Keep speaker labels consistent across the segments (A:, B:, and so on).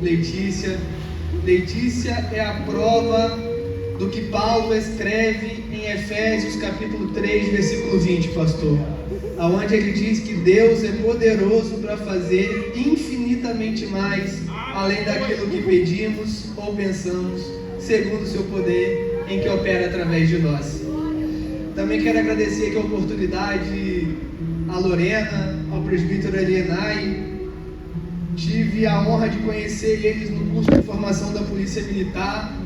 A: Letícia. Letícia é a prova do que Paulo escreve em Efésios capítulo 3, versículo 20, pastor, aonde ele diz que Deus é poderoso para fazer infinitamente mais, além daquilo que pedimos ou pensamos, segundo o seu poder em que opera através de nós. Também quero agradecer aqui a oportunidade à Lorena, ao presbítero Elienay. Tive a honra de conhecer eles no curso de formação da Polícia Militar.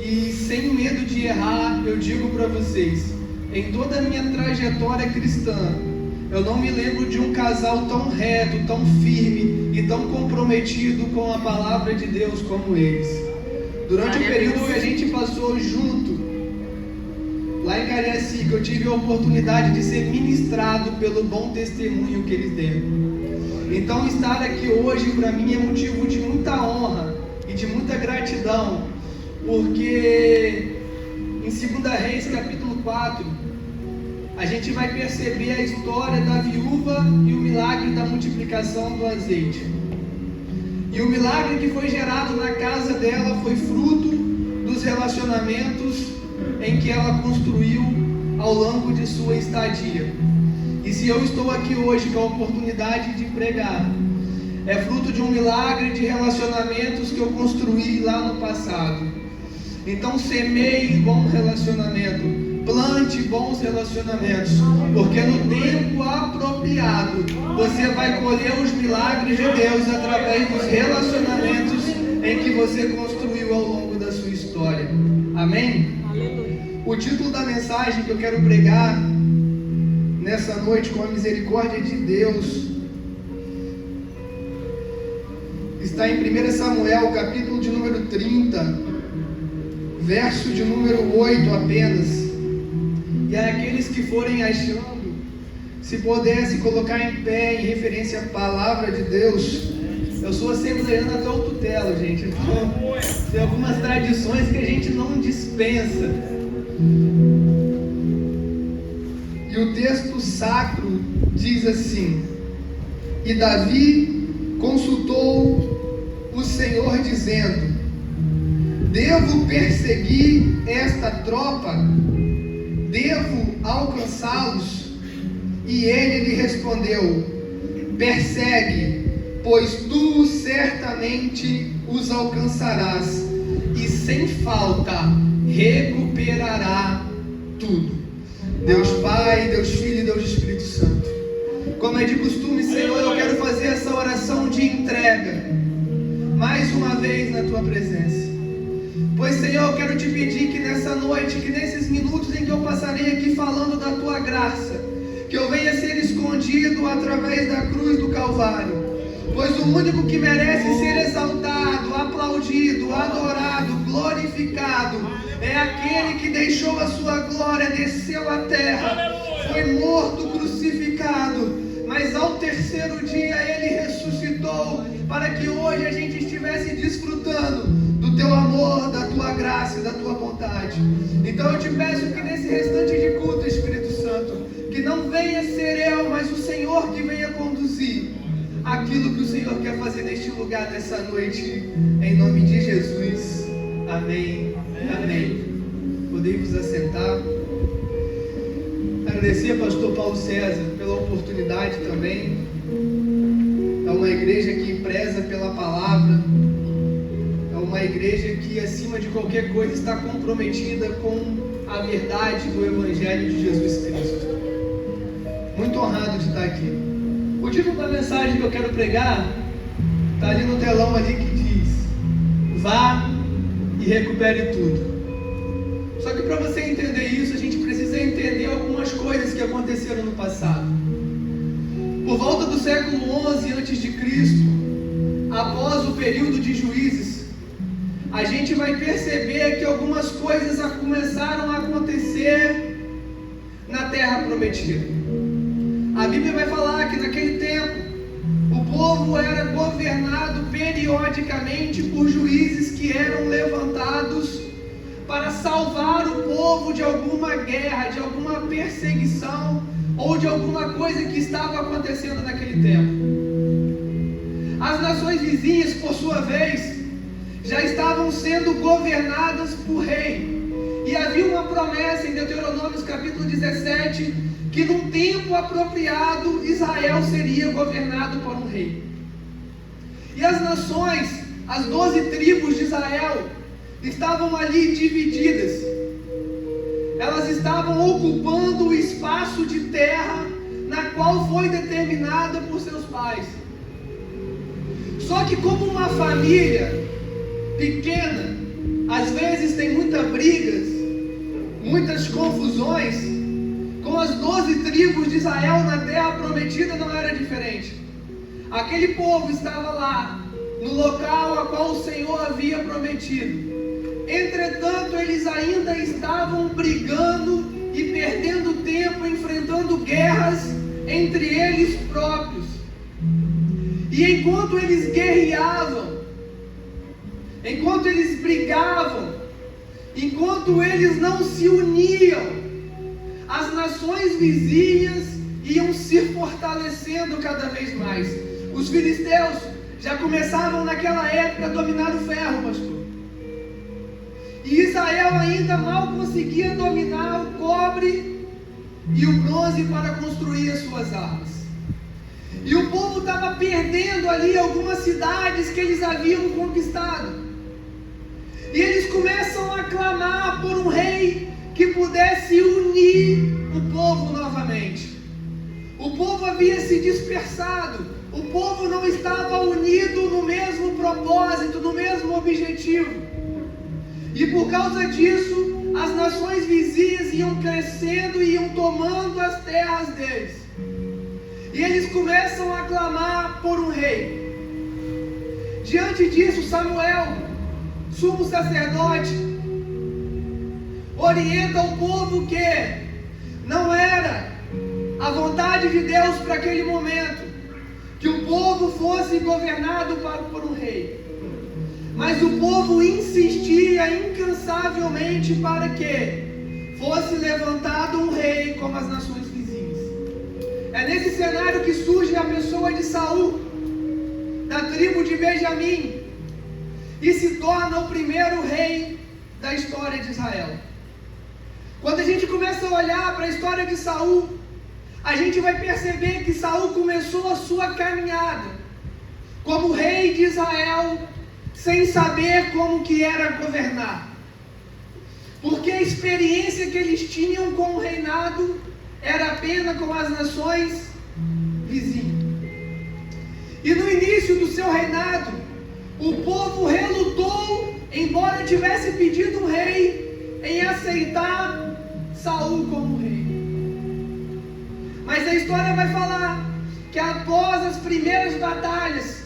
A: E sem medo de errar, eu digo para vocês, em toda a minha trajetória cristã, eu não me lembro de um casal tão reto, tão firme e tão comprometido com a palavra de Deus como eles. Durante o período que a gente passou junto, lá em Cariacica, eu tive a oportunidade de ser ministrado pelo bom testemunho que eles deram. Então estar aqui hoje para mim é motivo de muita honra e de muita gratidão, porque em 2 Reis capítulo 4 a gente vai perceber a história da viúva e o milagre da multiplicação do azeite. E o milagre que foi gerado na casa dela foi fruto dos relacionamentos em que ela construiu ao longo de sua estadia. E se eu estou aqui hoje com a oportunidade de pregar, é fruto de um milagre de relacionamentos que eu construí lá no passado. Então semeie bom relacionamento, plante bons relacionamentos, porque no tempo apropriado você vai colher os milagres de Deus através dos relacionamentos em que você construiu ao longo da sua história. Amém? O título da mensagem que eu quero pregar nessa noite, com a misericórdia de Deus, está em 1 Samuel, capítulo de número 30, verso de número 8 apenas. E aqueles que forem achando, se pudesse colocar em pé em referência à palavra de Deus. Eu sou assembleiano até o tutela, gente, então tem algumas tradições que a gente não dispensa. E o texto sacro diz assim: E Davi consultou o Senhor dizendo: Devo perseguir esta tropa? Devo alcançá-los? E ele lhe respondeu: Persegue, pois tu certamente os alcançarás, e sem falta recuperará tudo. Deus Pai, Deus Filho e Deus Espírito Santo, como é de costume, Senhor, eu quero fazer essa oração de entrega mais uma vez na Tua presença. Pois, Senhor, eu quero Te pedir que nessa noite, que nesses minutos em que eu passarei aqui falando da Tua graça, que eu venha ser escondido através da cruz do Calvário, pois o único que merece ser exaltado, aplaudido, adorado, glorificado, é aquele que deixou a sua glória, desceu à terra, foi morto, crucificado, mas ao terceiro dia ele ressuscitou, para que hoje a gente estivesse desfrutando do Teu amor, da Tua graça e da Tua vontade. Então eu Te peço que nesse restante de culto, Espírito Santo, que não venha ser eu, mas o Senhor que venha conduzir aquilo que o Senhor quer fazer neste lugar, nessa noite, em nome de Jesus. Amém. Amém. Podemos assentar. Agradecer ao pastor Paulo César pela oportunidade também. É uma igreja que preza pela palavra. É uma igreja que, acima de qualquer coisa, está comprometida com a verdade do Evangelho de Jesus Cristo. Muito honrado de estar aqui. O título da mensagem que eu quero pregar está ali no telão ali, que diz: Vá e recupere tudo. Só que para você entender isso, a gente precisa entender algumas coisas que aconteceram no passado. Por volta do século 11 a.C., após o período de Juízes, a gente vai perceber que algumas coisas começaram a acontecer na Terra Prometida. A Bíblia vai falar que naquele tempo o povo era governado periodicamente por juízes que eram levantados para salvar o povo de alguma guerra, de alguma perseguição ou de alguma coisa que estava acontecendo naquele tempo. As nações vizinhas, por sua vez, já estavam sendo governadas por rei. E havia uma promessa em Deuteronômio capítulo 17, que num tempo apropriado Israel seria governado por um rei. E as nações, as 12 tribos de Israel, estavam ali divididas. Elas estavam ocupando o espaço de terra na qual foi determinada por seus pais. Só que como uma família pequena, às vezes tem muitas brigas, muitas confusões, com as 12 tribos de Israel na terra prometida não era diferente. Aquele povo estava lá, no local a qual o Senhor havia prometido. Entretanto, eles ainda estavam brigando e perdendo tempo, enfrentando guerras entre eles próprios. E enquanto eles guerreavam, enquanto eles brigavam, enquanto eles não se uniam, as nações vizinhas iam se fortalecendo cada vez mais. Os filisteus já começavam naquela época a dominar o ferro, pastor. E Israel ainda mal conseguia dominar o cobre e o bronze para construir as suas armas. E o povo estava perdendo ali algumas cidades que eles haviam conquistado. E eles começam a clamar por um rei que pudesse unir o povo novamente. O povo havia se dispersado. O povo não estava unido no mesmo propósito, no mesmo objetivo. E por causa disso, as nações vizinhas iam crescendo e iam tomando as terras deles. E eles começam a clamar por um rei. Diante disso, Samuel, sumo sacerdote, orienta o povo que não era a vontade de Deus para aquele momento que o povo fosse governado por um rei. Mas o povo insistia incansavelmente para que fosse levantado um rei como as nações vizinhas. É nesse cenário que surge a pessoa de Saul, da tribo de Benjamim, e se torna o primeiro rei da história de Israel. Quando a gente começa a olhar para a história de Saul, a gente vai perceber que Saul começou a sua caminhada como rei de Israel, sem saber como que era governar. Porque a experiência que eles tinham com o reinado era apenas com as nações vizinhas. E no início do seu reinado, o povo relutou, embora tivesse pedido um rei, em aceitar Saul como rei. Mas a história vai falar que após as primeiras batalhas,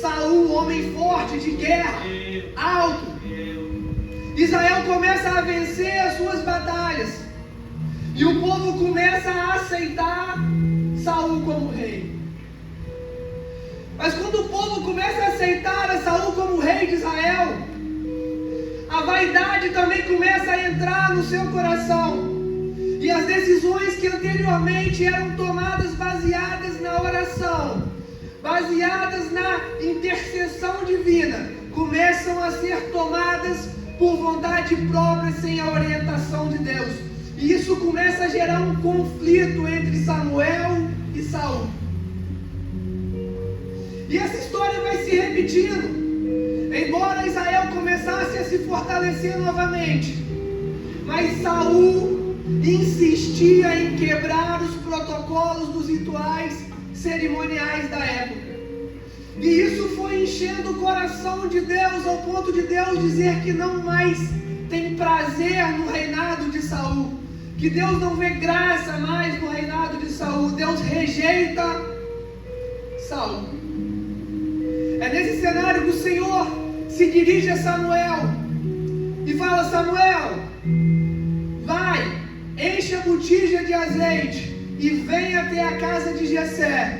A: Saul, homem forte de guerra, alto, Israel começa a vencer as suas batalhas. E o povo começa a aceitar Saul como rei. Mas quando o povo começa a aceitar a Saul como rei de Israel, a vaidade também começa a entrar no seu coração. E as decisões que anteriormente eram tomadas baseadas na oração, baseadas na intercessão divina, começam a ser tomadas por vontade própria, sem a orientação de Deus. E isso começa a gerar um conflito entre Samuel e Saul. E essa história vai se repetindo. Embora Israel começasse a se fortalecer novamente, mas Saul insistia em quebrar os protocolos dos rituais cerimoniais da época. E isso foi enchendo o coração de Deus, ao ponto de Deus dizer que não mais tem prazer no reinado de Saul, que Deus não vê graça mais no reinado de Saul. Deus rejeita Saul. É nesse cenário que o Senhor se dirige a Samuel e fala: Samuel, vai, enche a botija de azeite e vem até a casa de Jessé,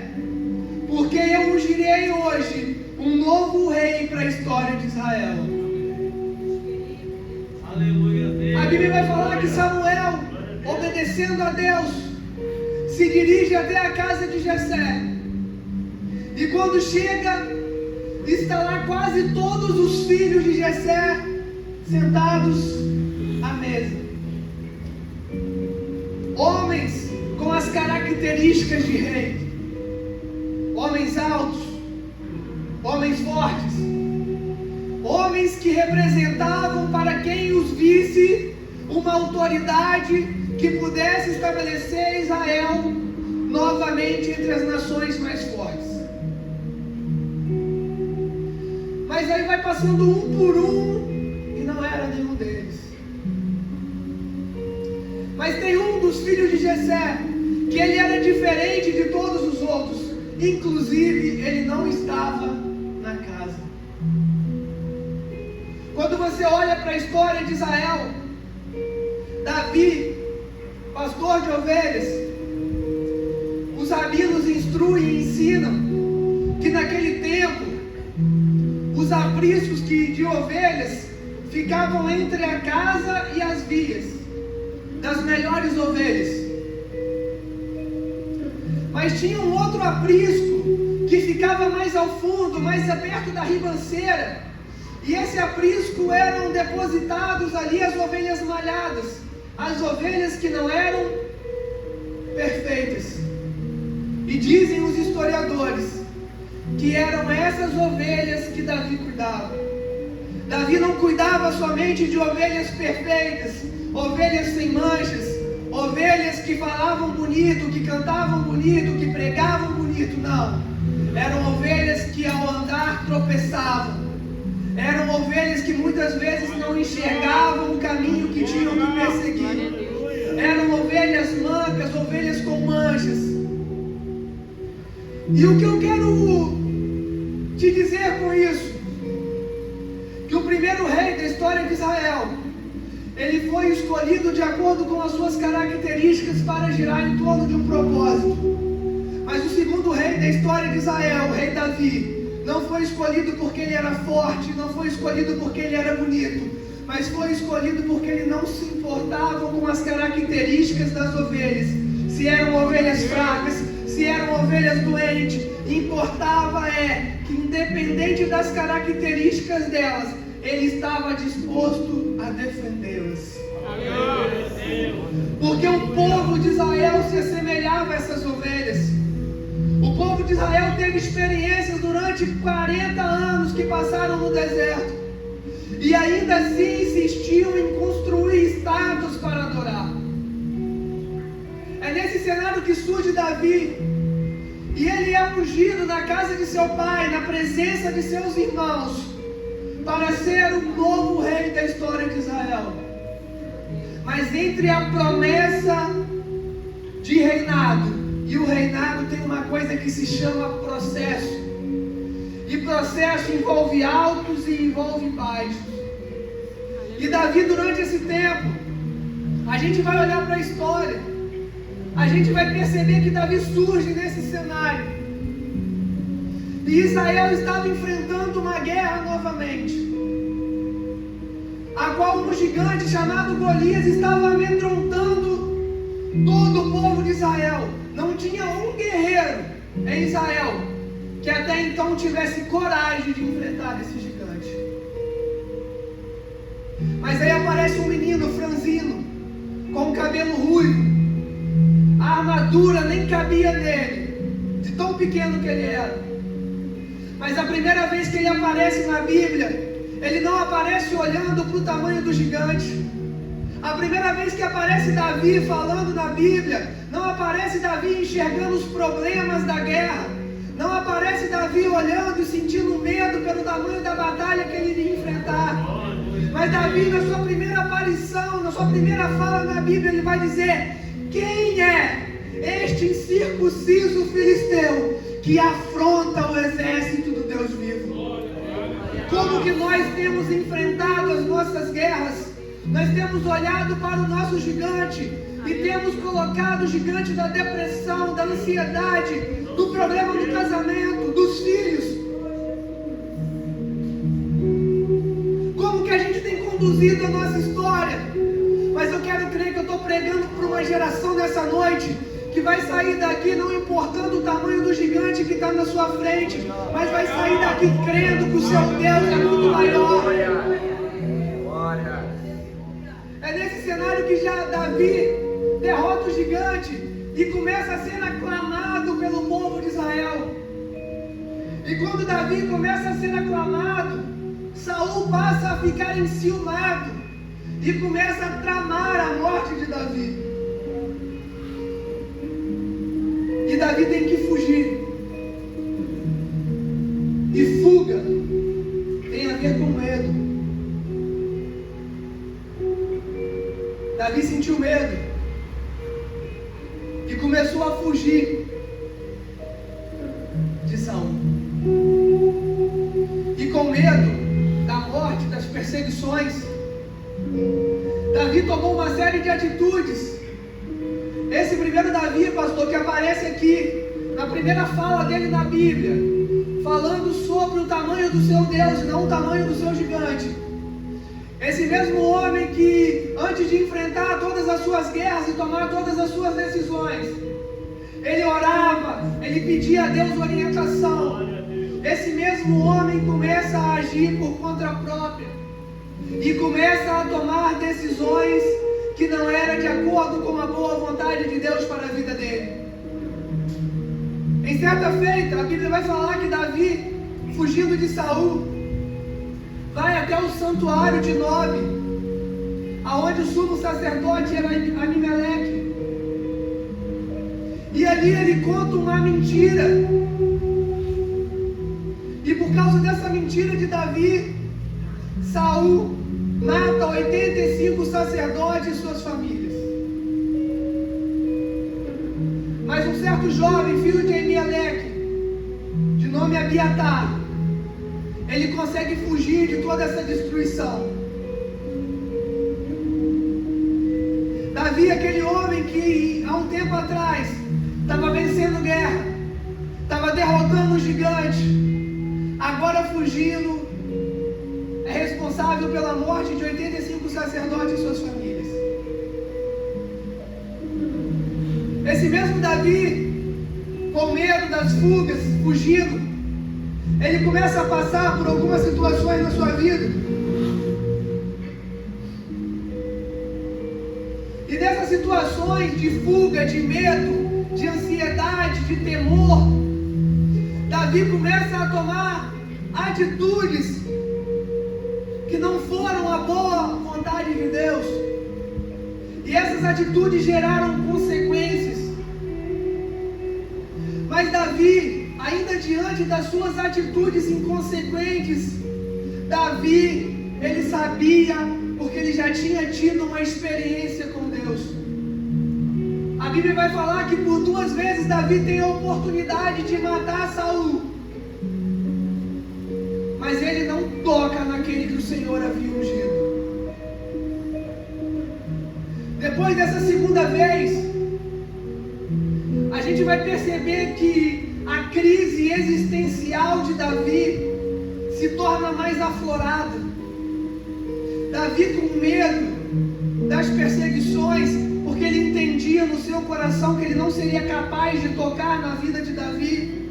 A: porque eu ungirei hoje um novo rei para a história de Israel. Aleluia. A Bíblia vai falar que Samuel, obedecendo a Deus, se dirige até a casa de Jessé. E quando chega, quase todos os filhos de Jessé sentados à mesa. Homens com as características de rei, homens altos, homens fortes, homens que representavam para quem os visse uma autoridade que pudesse estabelecer Israel novamente entre as nações mais fortes. Mas aí vai passando um por um e não era nenhum deles. Mas tem um dos filhos de Jessé que ele era diferente de todos os outros. Inclusive, ele não estava na casa. Quando você olha para a história de Israel, Davi, pastor de ovelhas, os rabinos instruem e ensinam que naquele tempo os apriscos de ovelhas ficavam entre a casa e as vias das melhores ovelhas. Mas tinha um outro aprisco que ficava mais ao fundo, mais perto da ribanceira, e esse aprisco eram depositados ali as ovelhas malhadas, as ovelhas que não eram perfeitas. E dizem os historiadores que eram essas ovelhas que Davi cuidava. Davi não cuidava somente de ovelhas perfeitas, ovelhas sem manchas, ovelhas que falavam bonito, que cantavam bonito, que pregavam bonito, não. Eram ovelhas que ao andar tropeçavam. Eram ovelhas que muitas vezes não enxergavam o caminho que tinham que perseguir. Eram ovelhas mancas, ovelhas com manchas. E o que eu quero te dizer com isso, que o primeiro rei da história de Israel, ele foi escolhido de acordo com as suas características para girar em torno de um propósito. Mas o segundo rei da história de Israel, o rei Davi, não foi escolhido porque ele era forte, não foi escolhido porque ele era bonito, mas foi escolhido porque ele não se importava com as características das ovelhas. Se eram ovelhas fracas, se eram ovelhas doentes, importava que independente das características delas, ele estava disposto a defendê-las. Porque o povo de Israel se assemelhava a essas ovelhas. O povo de Israel teve experiências durante 40 anos que passaram no deserto, e ainda assim insistiam em construir estátuas para adorar. É nesse cenário que surge Davi, e ele é ungido na casa de seu pai, na presença de seus irmãos, para ser o novo rei da história de Israel. Mas entre a promessa de reinado e o reinado tem uma coisa que se chama processo. E processo envolve altos e envolve baixos. E Davi, durante esse tempo, a gente vai olhar para a história, a gente vai perceber que Davi surge nesse cenário. E Israel estava enfrentando uma guerra novamente, a qual um gigante chamado Golias estava amedrontando todo o povo de Israel. Não tinha um guerreiro em Israel que até então tivesse coragem de enfrentar esse gigante. Mas aí aparece um menino franzino, com o cabelo ruivo. A armadura nem cabia nele, de tão pequeno que ele era. Mas a primeira vez que ele aparece na Bíblia, ele não aparece olhando para o tamanho do gigante. A primeira vez que aparece Davi falando na Bíblia, não aparece Davi enxergando os problemas da guerra. Não aparece Davi olhando e sentindo medo pelo tamanho da batalha que ele iria enfrentar. Mas Davi, na sua primeira aparição, na sua primeira fala na Bíblia, ele vai dizer: quem é este incircunciso filisteu que afronta o exército do Deus vivo? Como que nós temos enfrentado as nossas guerras? Nós temos olhado para o nosso gigante e temos colocado o gigante da depressão, da ansiedade, do problema do casamento, dos filhos. Como que a gente tem conduzido a nossa história? Mas eu quero crer que eu estou pregando para uma geração nessa noite que vai sair daqui não importando o tamanho do gigante que está na sua frente, mas vai sair daqui crendo que o seu Deus é muito maior. É nesse cenário que já Davi derrota o gigante e começa a ser aclamado pelo povo de Israel. E quando Davi começa a ser aclamado, Saul passa a ficar enciumado e começa a tramar a morte de Davi. E Davi tem que fugir. E fuga tem a ver com medo. Davi sentiu medo e começou a fugir de Saul. E com medo da morte, das perseguições, Davi tomou uma série de atitudes. Esse primeiro Davi, pastor, que aparece aqui na primeira fala dele na Bíblia, falando sobre o tamanho do seu Deus e não o tamanho do seu gigante. Esse mesmo homem que, antes de enfrentar todas as suas guerras e tomar todas as suas decisões, ele orava, ele pedia a Deus orientação. Esse mesmo homem começa a agir por conta própria e começa a tomar decisões que não eram de acordo com a boa vontade de Deus para a vida dele. Em certa feita, a Bíblia vai falar que Davi, fugindo de Saul, vai até o santuário de Nob, aonde o sumo sacerdote era Amimeleque. E ali ele conta uma mentira. E por causa dessa mentira de Davi, Saul mata 85 sacerdotes e suas famílias. Mas um certo jovem, filho de Amimeleque, de nome Abiatar, ele consegue fugir de toda essa destruição. Davi, aquele homem que há um tempo atrás estava vencendo guerra, estava derrotando um gigante, agora fugindo, é responsável pela morte de 85 sacerdotes e suas famílias. Esse mesmo Davi, com medo das fugas, fugindo, ele começa a passar por algumas situações na sua vida. E nessas situações de fuga, de medo, de ansiedade, de temor, Davi começa a tomar atitudes que não foram a boa vontade de Deus. E essas atitudes geraram consequências. Mas Davi, ainda diante das suas atitudes inconsequentes, Davi, ele sabia, porque ele já tinha tido uma experiência com Deus. A Bíblia vai falar que por 2 vezes Davi tem a oportunidade de matar Saul, mas ele não toca naquele que o Senhor havia ungido. Depois dessa segunda vez, a gente vai perceber que a crise existencial de Davi se torna mais aflorada. Davi, com medo das perseguições, porque ele entendia no seu coração que ele não seria capaz de tocar na vida de Davi,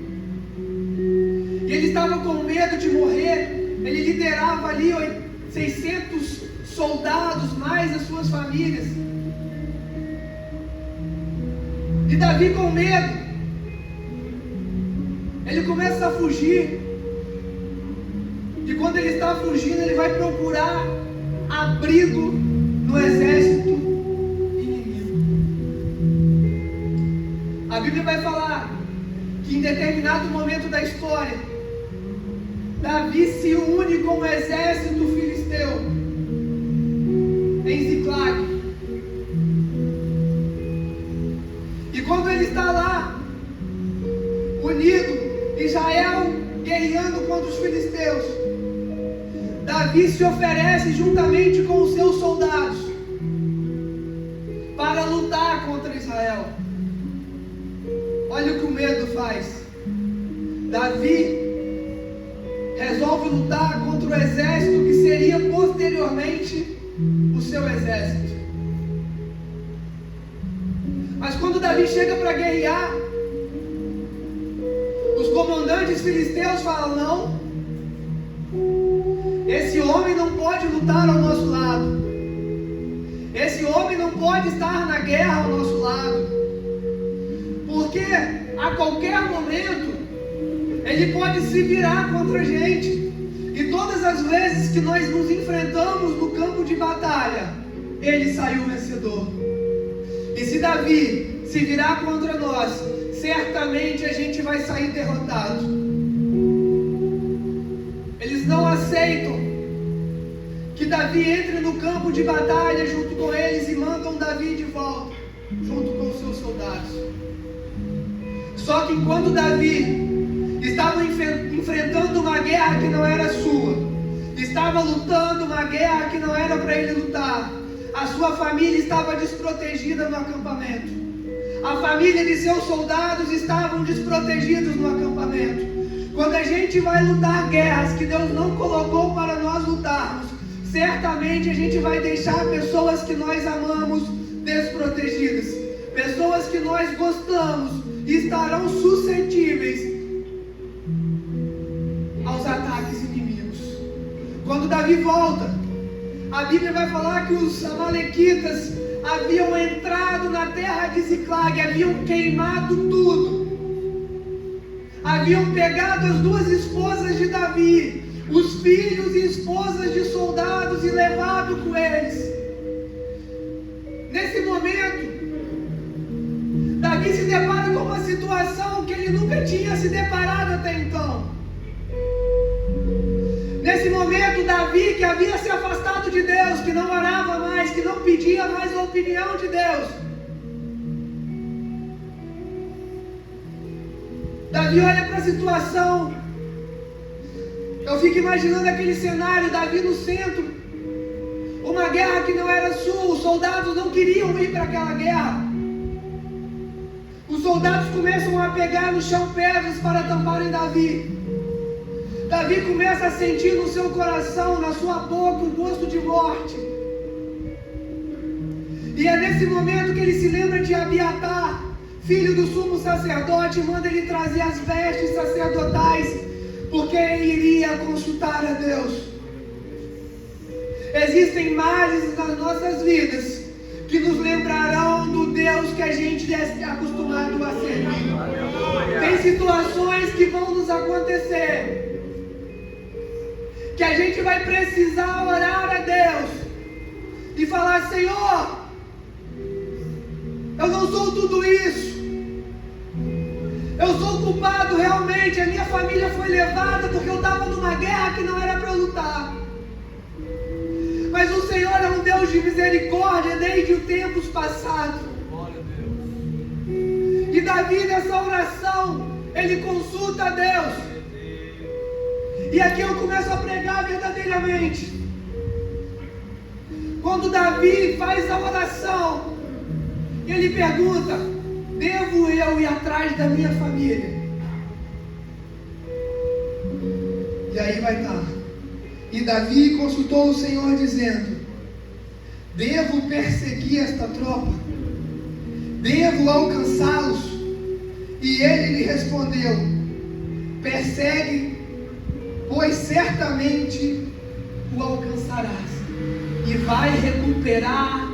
A: e ele estava com medo de morrer. Ele liderava ali 600 soldados, mais as suas famílias. E Davi, com medo, ele começa a fugir. E quando ele está fugindo, ele vai procurar abrigo no exército inimigo. A Bíblia vai falar que em determinado momento da história, Davi se une com o exército filisteu em Ziclag. E quando ele está lá, unido, Israel guerreando contra os filisteus, Davi se oferece juntamente com os seus soldados para lutar contra Israel. Olha o que o medo faz. Davi resolve lutar contra o exército que seria posteriormente o seu exército. Mas quando Davi chega para guerrear, os comandantes filisteus falam: não, esse homem não pode lutar ao nosso lado, esse homem não pode estar na guerra ao nosso lado, porque a qualquer momento ele pode se virar contra a gente. E todas as vezes que nós nos enfrentamos no campo de batalha, ele saiu vencedor. E se Davi se virar contra nós, certamente a gente vai sair derrotado. Eles não aceitam que Davi entre no campo de batalha junto com eles e mandam Davi de volta, junto com os seus soldados. Só que enquanto Davi estava enfrentando uma guerra que não era sua, estava lutando uma guerra que não era para ele lutar, a sua família estava desprotegida no acampamento. A família de seus soldados estavam desprotegidos no acampamento. Quando a gente vai lutar guerras que Deus não colocou para nós lutarmos, certamente a gente vai deixar pessoas que nós amamos desprotegidas. Pessoas que nós gostamos estarão suscetíveis aos ataques inimigos. Quando Davi volta, a Bíblia vai falar que os amalequitas haviam entrado na terra de Ziclag, haviam queimado tudo, haviam pegado as duas esposas de Davi, os filhos e esposas de soldados, e levado com eles. Nesse momento, Davi se depara com uma situação que ele nunca tinha se deparado até então. Nesse momento, Davi, que havia se afastado de Deus, que não orava mais, que não pedia mais a opinião de Deus, Davi olha para a situação. Eu fico imaginando aquele cenário, Davi no centro, uma guerra que não era sua, os soldados não queriam ir para aquela guerra. Os soldados começam a pegar no chão pedras para tamparem Davi. Davi começa a sentir no seu coração, na sua boca, um gosto de morte. E é nesse momento que ele se lembra de Abiatar, filho do sumo sacerdote, e manda ele trazer as vestes sacerdotais, porque ele iria consultar a Deus. Existem males nas nossas vidas que nos lembrarão do Deus que a gente é acostumado a servir. Tem situações que vão nos acontecer, que a gente vai precisar orar a Deus e falar: Senhor, eu não sou tudo isso, eu sou culpado realmente, a minha família foi levada porque eu estava numa guerra que não era para eu lutar, mas o Senhor é um Deus de misericórdia desde os tempos passados. E Davi, nessa oração, ele consulta a Deus. E aqui eu começo a pregar verdadeiramente. Quando Davi faz a oração, ele pergunta: devo eu ir atrás da minha família? E aí vai estar: e Davi consultou o Senhor dizendo: devo perseguir esta tropa? Devo alcançá-los? E ele lhe respondeu: persegue, pois certamente o alcançarás e vai recuperar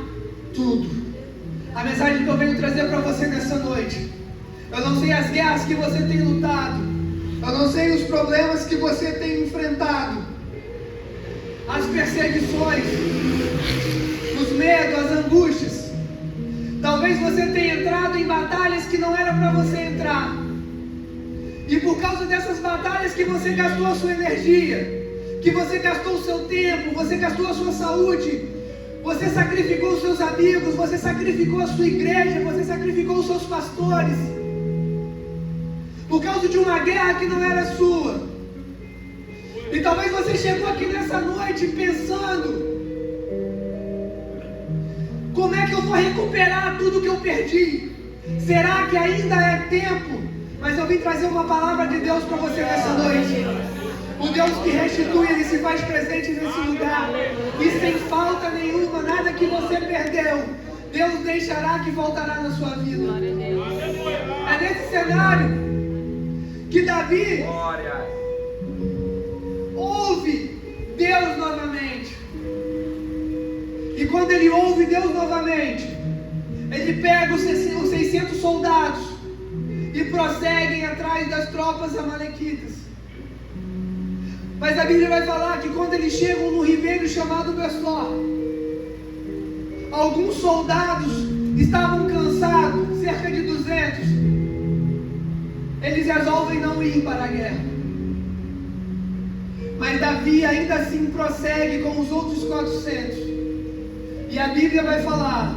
A: tudo. A mensagem que eu venho trazer para você nessa noite: eu não sei as guerras que você tem lutado, eu não sei os problemas que você tem enfrentado, as perseguições, os medos, as angústias. Talvez você tenha entrado em batalhas que não era para você entrar, e por causa dessas batalhas que você gastou a sua energia, que você gastou o seu tempo, você gastou a sua saúde, você sacrificou os seus amigos, você sacrificou a sua igreja, você sacrificou os seus pastores, por causa de uma guerra que não era sua. E talvez você chegou aqui nessa noite pensando: como é que eu vou recuperar tudo que eu perdi? Será que ainda é tempo? Mas eu vim trazer uma palavra de Deus para você nessa noite. O Deus que restitui, Ele se faz presente nesse lugar. E sem falta nenhuma, nada que você perdeu, Deus deixará que voltará na sua vida. É nesse cenário que Davi ouve Deus novamente. E quando ele ouve Deus novamente, ele pega os 600 soldados e prosseguem atrás das tropas amalequitas. Mas a Bíblia vai falar que quando eles chegam no ribeiro chamado Besor, alguns soldados estavam cansados, cerca de 200. Eles resolvem não ir para a guerra. Mas Davi ainda assim prossegue com os outros 400. E a Bíblia vai falar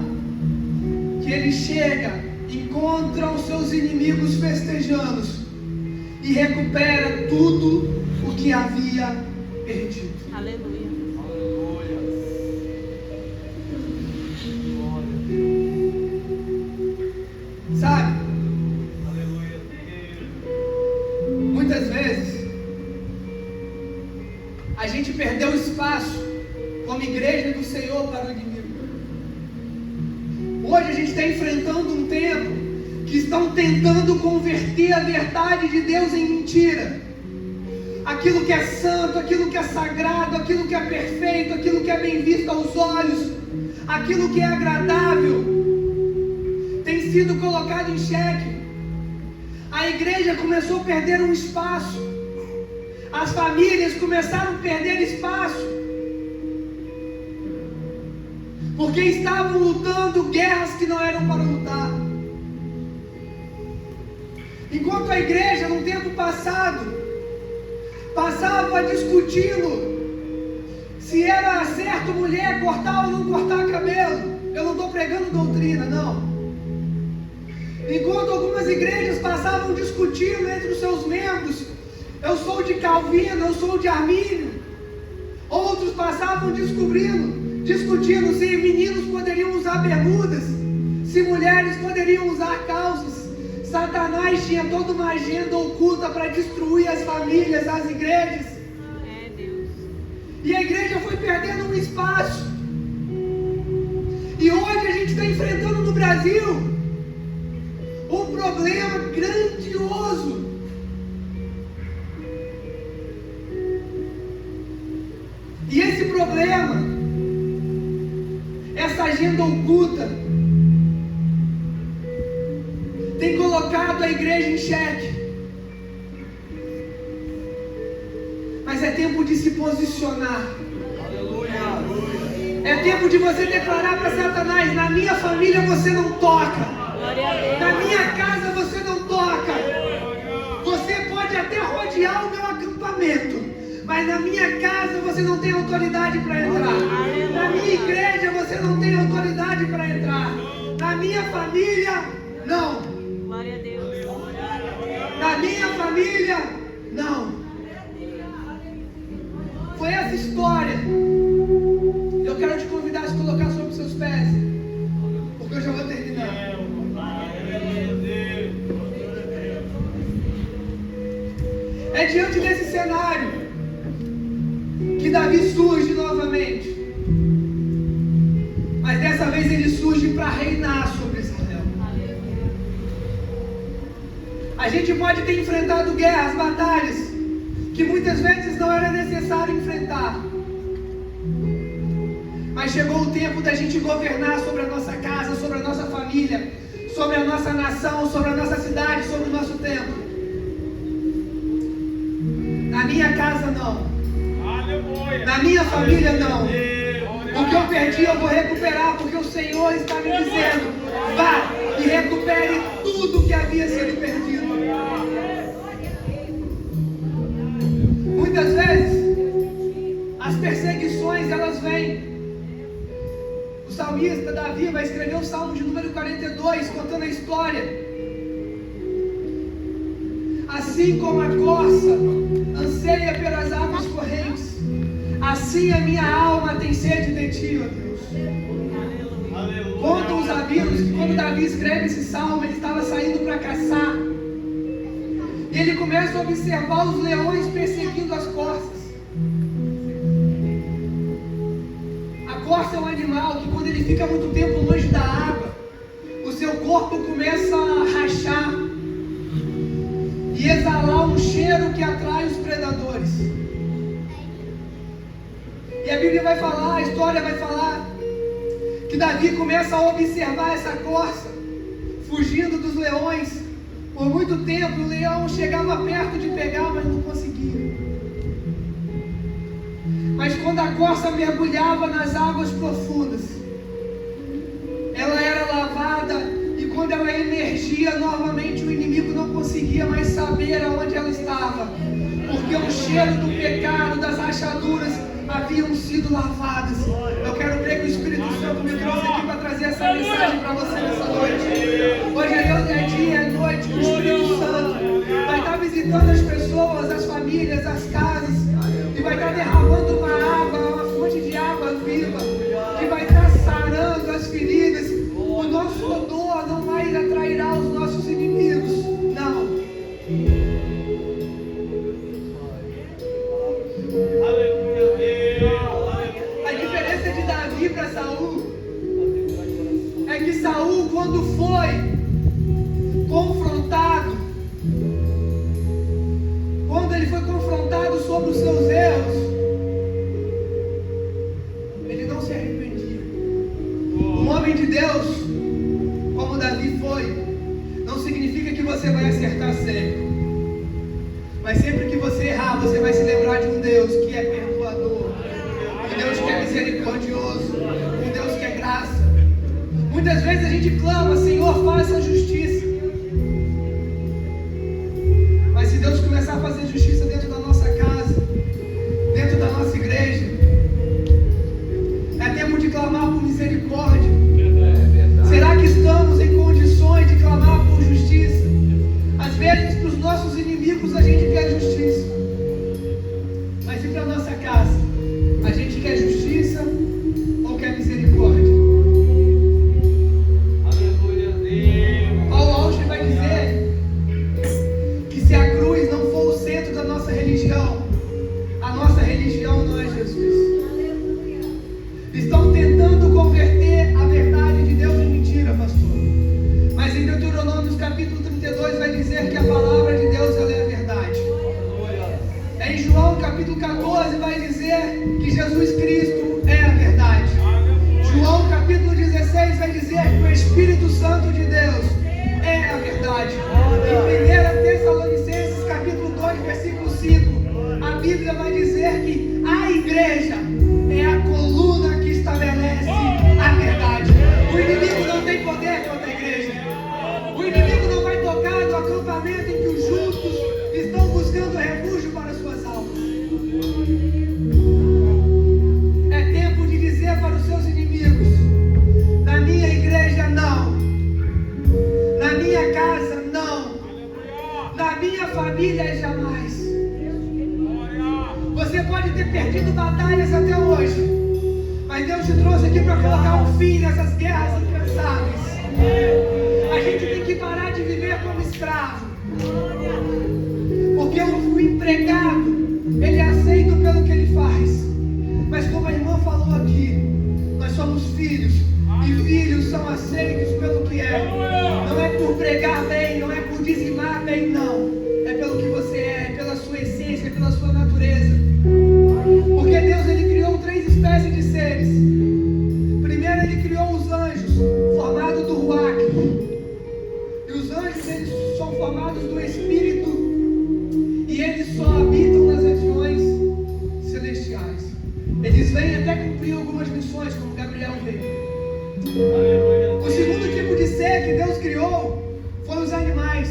A: que ele chega, encontra os seus inimigos festejando e recupera tudo o que havia perdido.
B: Aleluia.
A: Sabe? Muitas vezes a gente perdeu espaço como igreja do Senhor para o inimigo. Hoje a gente está enfrentando um tempo que estão tentando converter a verdade de Deus em mentira. Aquilo que é santo, aquilo que é sagrado, aquilo que é perfeito, aquilo que é bem visto aos olhos, aquilo que é agradável, tem sido colocado em xeque. A igreja começou a perder um espaço. As famílias começaram a perder espaço. Porque estavam lutando guerras que não eram para lutar. Enquanto a igreja, no tempo passado, passava discutindo se era certo mulher cortar ou não cortar cabelo. Eu não estou pregando doutrina, não. Enquanto algumas igrejas passavam discutindo entre os seus membros, eu sou de Calvino, eu sou de Armínio. Outros passavam discutindo se meninos poderiam usar bermudas, se mulheres poderiam usar calças. Satanás tinha toda uma agenda oculta para destruir as famílias, as igrejas. E a igreja foi perdendo um espaço. E hoje a gente está enfrentando no Brasil um problema grandioso. E esse problema, essa agenda oculta, tem colocado a igreja em xeque. Mas é tempo de se posicionar. É tempo de você declarar para Satanás: na minha família você não toca, na minha casa você não toca. Você pode até rodear o meu acampamento, mas na minha casa você não tem autoridade para entrar. Na minha igreja você não tem autoridade para entrar. Na minha família, não.
B: Glória a Deus.
A: Na minha família, não. Foi essa história. Eu quero te convidar a se colocar sobre os seus pés, porque eu já vou terminar. É diante desse cenário que Davi surge novamente. Mas dessa vez ele surge para reinar sobre Israel. A gente pode ter enfrentado guerras, batalhas que muitas vezes não era necessário enfrentar. Mas chegou o tempo da gente governar sobre a nossa casa, sobre a nossa família, sobre a nossa nação, sobre a nossa cidade, sobre o nosso tempo. Na minha casa não. Na minha família não. O que eu perdi eu vou recuperar, porque o Senhor está me dizendo: vá e recupere tudo que havia sido perdido. Muitas vezes as perseguições elas vêm. O salmista Davi vai escrever o Salmo de número 42, contando a história. Assim como a corça anseia pelas águas correntes, assim a minha alma tem sede de ti, ó Deus. Contam os rabinos que quando Davi escreve esse salmo, ele estava saindo para caçar. E ele começa a observar os leões perseguindo as corças. A corça é um animal que, quando ele fica muito tempo longe da água, o seu corpo começa a rachar e exalar um cheiro que atrai os predadores. E a Bíblia vai falar, a história vai falar, que Davi começa a observar essa corça fugindo dos leões. Por muito tempo o leão chegava perto de pegar, mas não conseguia. Mas quando a corça mergulhava nas águas profundas, ela era lavada, e quando ela emergia novamente, o inimigo não conseguia mais saber aonde ela estava, porque o cheiro do pecado, das rachaduras, haviam sido lavadas. Eu quero crer que o Espírito Santo me trouxe aqui para trazer essa mensagem para você nessa noite. Hoje é dia, é noite, que o Espírito Santo vai estar visitando as pessoas, as famílias, as casas, e vai estar derramando uma água, uma fonte de água viva, que vai estar sarando as feridas. O nosso odor não mais atrairá os nossos inimigos, não. A diferença de Davi para Saul é que Saul, quando foi confrontado, quando ele foi confrontado sobre os seus erros, ele não se arrependia. Um homem de Deus, como Davi foi, não significa que você vai acertar sempre, mas sempre que você errar, você vai se lembrar de um Deus que é perdoador, um Deus que é misericordioso, um Deus que é graça. Muitas vezes a gente clama: Senhor, faça justiça. Mas se Deus começar a fazer justiça dentro da nossa casa, dentro da nossa igreja, é tempo de clamar por misericórdia. Será que estamos em condições de clamar por justiça? Às vezes, para os nossos inimigos, a gente quer justiça, mas e para a nossa casa? A gente quer justiça ou quer misericórdia? Paulo Auster vai dizer que se a cruz não for o centro da nossa religião, a nossa religião não é Jesus. Estão tentando converter a verdade de Deus em mentira, pastor. Mas em Deuteronômio capítulo 32 vai dizer que a palavra de Deus, ela é a verdade. Em João capítulo 14 vai dizer que Jesus Cristo é a verdade. João capítulo 16 vai dizer que o Espírito Santo de Deus é a verdade. Em 1 Tessalonicenses capítulo 2 versículo 5, a Bíblia vai dizer que a igreja é a coluna que estabelece a verdade. O inimigo não tem poder contra a igreja. O inimigo não vai tocar no acampamento em que os justos estão buscando refúgio para suas almas. É tempo de dizer para os seus inimigos: na minha igreja não, na minha casa não, na minha família jamais. Você pode ter perdido batalhas até hoje, mas Deus te trouxe aqui para colocar um fim nessas guerras incansáveis. A gente tem que parar de viver como escravo, porque o empregado, ele é aceito pelo que ele faz. Mas como a irmã falou aqui, nós somos filhos, e filhos são aceitos pelo que é. Não é por pregar bem, não é por dizimar bem, não. É pelo que você é pela sua essência, pela sua natureza. Porque Deus, ele criou 3 espécies de seres. Primeiro, ele criou os anjos, formados do Ruach. E os anjos, eles são formados do Espírito, e eles só habitam nas regiões celestiais. Eles vêm até cumprir algumas missões, como Gabriel veio. O segundo tipo de ser que Deus criou foi os animais.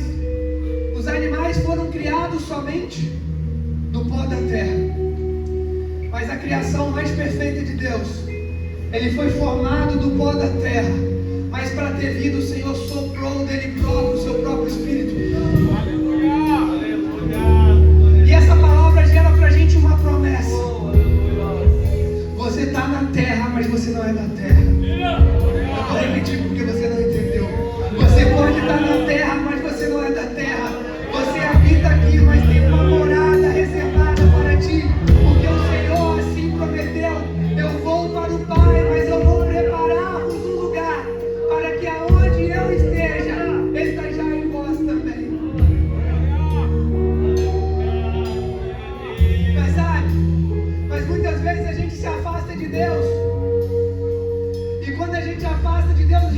A: Os animais foram criados somente do pó da terra. Mas a criação mais perfeita de Deus, ele foi formado do pó da terra, mas para ter vida o Senhor soprou dele próprio, o seu próprio Espírito. E essa palavra gera para a gente uma promessa. Você está na terra, mas você não é da terra. Eu vou repetir porque você não entendeu. Você pode estar na terra, mas você não é da terra. Você habita aqui, mas tem uma morada reservada para ti, porque o Senhor assim prometeu: eu vou para o Pai, mas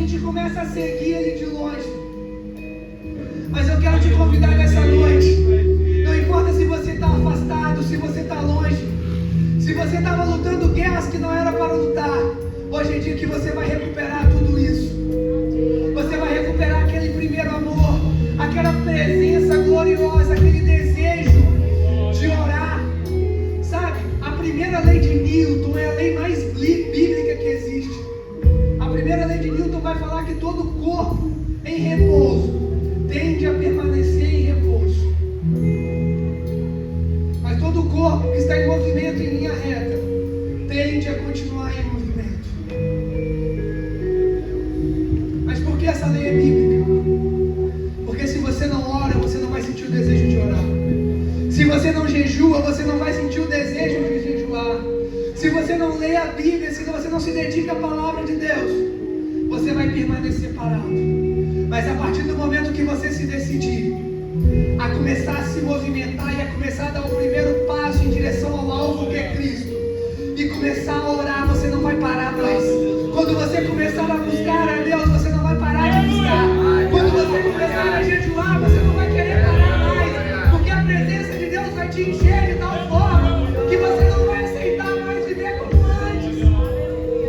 A: gente começa a seguir Ele de longe. Mas eu quero te convidar nessa noite. Não importa se você está afastado, se você está longe, se você estava lutando guerras que não era para lutar, hoje é dia que você vai recuperar tudo isso. Você vai recuperar aquele primeiro amor, aquela presença gloriosa, aquele desejo de orar. Sabe, a primeira lei de Newton é a lei mais bíblica que existe. A primeira lei de Newton vai falar que todo corpo em repouso tende a permanecer em repouso. Mas todo corpo que está em movimento em linha reta tende a continuar em movimento. Mas por que essa lei é bíblica? Porque se você não ora, você não vai sentir o desejo de orar. Se você não jejua, você não vai sentir o desejo de jejuar. Se você não lê a Bíblia, se você não se dedica à palavra de Deus, você vai permanecer parado. Mas a partir do momento que você se decidir a começar a se movimentar e a começar a dar o primeiro passo em direção ao alvo que é Cristo, e começar a orar, você não vai parar mais. Quando você começar a buscar a Deus, você não vai parar de buscar. Quando você começar a jejuar, você não vai querer parar mais, porque a presença de Deus vai te encher de tal forma que você não vai aceitar mais viver como antes.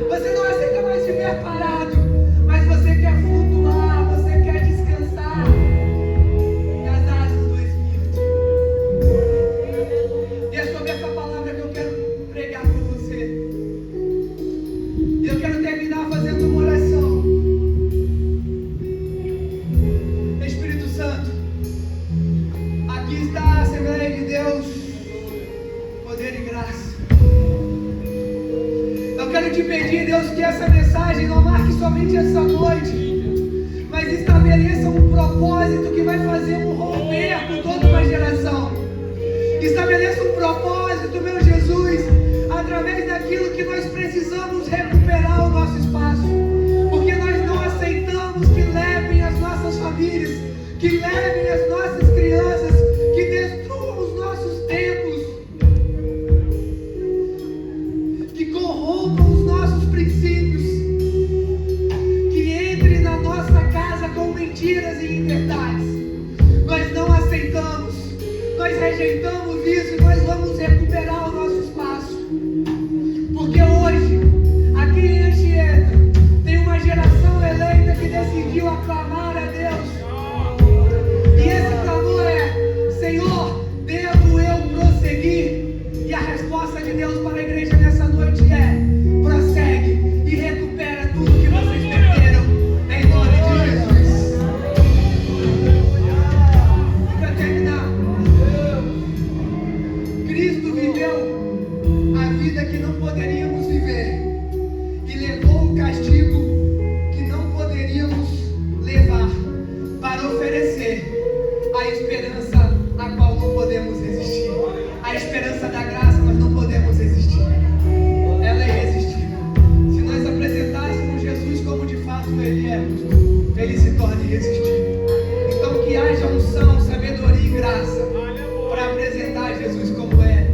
A: Você não aceita mais viver parado, mas você quer flutuar, você quer descansar nas asas do Espírito. E é sobre essa palavra que eu quero pregar para você. E eu quero terminar fazendo uma oração. Espírito Santo, aqui está a Assembleia de Deus, poder e graça. Eu quero te pedir, Deus, que essa mensagem não marque somente essa noite, mas estabeleça um propósito que vai fazer um romper por toda uma geração. Estabeleça um propósito, meu Jesus, através daquilo que nós precisamos recuperar o nosso espaço, porque nós não aceitamos que levem as nossas famílias, que levem as nossas crianças, que destruam os nossos templos, que corrompam os nossos princípios, que entrem na nossa casa com mentiras e inverdades. Nós não aceitamos, nós rejeitamos isso e nós vamos recuperar o nosso espaço. Porque hoje, aqui em Anchieta, tem uma geração eleita que decidiu aclamar a Deus. E esse clamor é: Senhor, devo eu prosseguir? E a resposta de Deus para a igreja nessa noite é: prossegue e recupera tudo que vocês perderam, em nome de Jesus. E para terminar, Cristo viveu a vida que não poderíamos viver e levou o castigo que não poderíamos levar, para oferecer a esperança a qual não podemos resistir. A esperança da graça nós não podemos resistir. Ela é irresistível. Se nós apresentássemos Jesus como de fato Ele é, Ele se torna irresistível. Então que haja unção, sabedoria e graça para apresentar Jesus como é,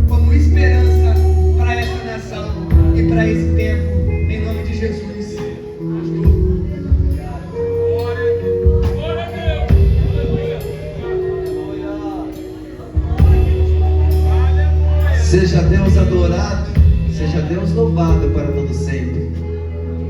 A: como esperança para essa nação e para esse tempo, em nome de Jesus.
B: Seja Deus adorado, seja Deus louvado para todo sempre.